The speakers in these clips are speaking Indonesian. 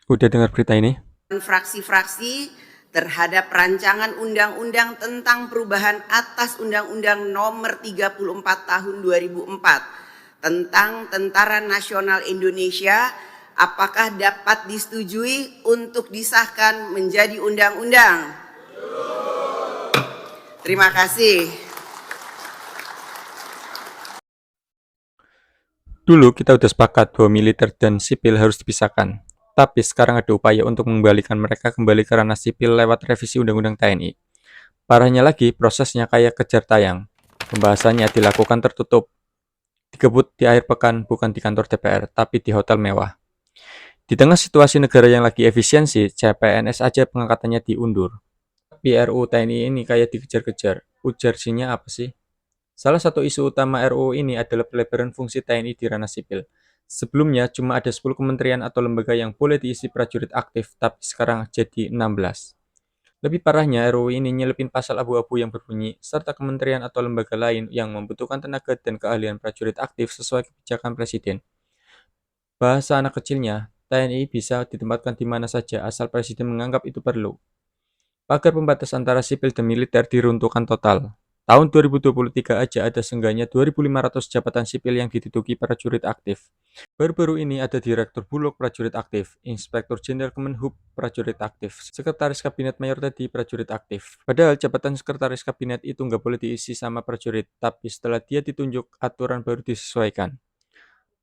Udah dengar berita ini? Fraksi-fraksi terhadap rancangan undang-undang tentang perubahan atas Undang-Undang Nomor 34 Tahun 2004 tentang Tentara Nasional Indonesia, apakah dapat disetujui untuk disahkan menjadi undang-undang? Terima kasih. Dulu kita udah sepakat bahwa militer dan sipil harus dipisahkan. Tapi sekarang ada upaya untuk mengembalikan mereka kembali ke ranah sipil lewat revisi Undang-Undang TNI. Parahnya lagi, prosesnya kayak kejar tayang. Pembahasannya dilakukan tertutup, dikebut di akhir pekan bukan di kantor DPR, tapi di hotel mewah. Di tengah situasi negara yang lagi efisiensi, CPNS aja pengangkatannya diundur. Tapi RUU TNI ini kayak dikejar-kejar. Urgensinya apa sih? Salah satu isu utama RUU ini adalah pelebaran fungsi TNI di ranah sipil. Sebelumnya cuma ada 10 kementerian atau lembaga yang boleh diisi prajurit aktif, tapi sekarang jadi 16. Lebih parahnya, RUU ini nyelipin pasal abu-abu yang berbunyi, serta kementerian atau lembaga lain yang membutuhkan tenaga dan keahlian prajurit aktif sesuai kebijakan Presiden. Bahasa anak kecilnya, TNI bisa ditempatkan di mana saja asal Presiden menganggap itu perlu. Pagar pembatas antara sipil dan militer diruntuhkan total. Tahun 2023 aja ada seenggaknya 2.500 jabatan sipil yang diduduki prajurit aktif. Baru-baru ini ada Direktur Bulog prajurit aktif, Inspektur Jenderal Kemenhub prajurit aktif, Sekretaris Kabinet Mayor tadi prajurit aktif. Padahal jabatan Sekretaris Kabinet itu nggak boleh diisi sama prajurit, tapi setelah dia ditunjuk, aturan baru disesuaikan.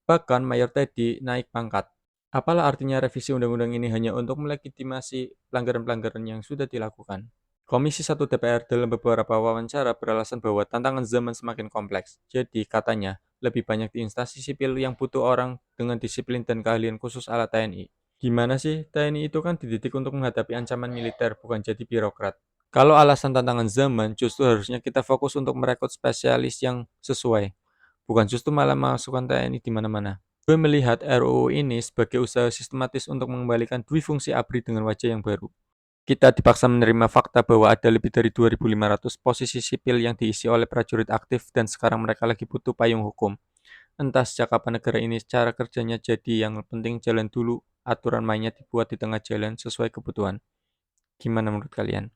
Bahkan Mayor tadi naik pangkat. Apalah artinya revisi undang-undang ini hanya untuk melegitimasi pelanggaran-pelanggaran yang sudah dilakukan? Komisi 1 DPR dalam beberapa wawancara beralasan bahwa tantangan zaman semakin kompleks. Jadi katanya, lebih banyak di instansi sipil yang butuh orang dengan disiplin dan keahlian khusus ala TNI. Gimana sih? TNI itu kan dididik untuk menghadapi ancaman militer, bukan jadi birokrat. Kalau alasan tantangan zaman, justru harusnya kita fokus untuk merekrut spesialis yang sesuai, bukan justru malah masukkan TNI di mana-mana. Gue melihat RUU ini sebagai usaha sistematis untuk mengembalikan dui fungsi ABRI dengan wajah yang baru. Kita dipaksa menerima fakta bahwa ada lebih dari 2.500 posisi sipil yang diisi oleh prajurit aktif dan sekarang mereka lagi butuh payung hukum. Entah sejak kapan negara ini cara kerjanya jadi yang penting jalan dulu, aturan mainnya dibuat di tengah jalan sesuai kebutuhan. Gimana menurut kalian?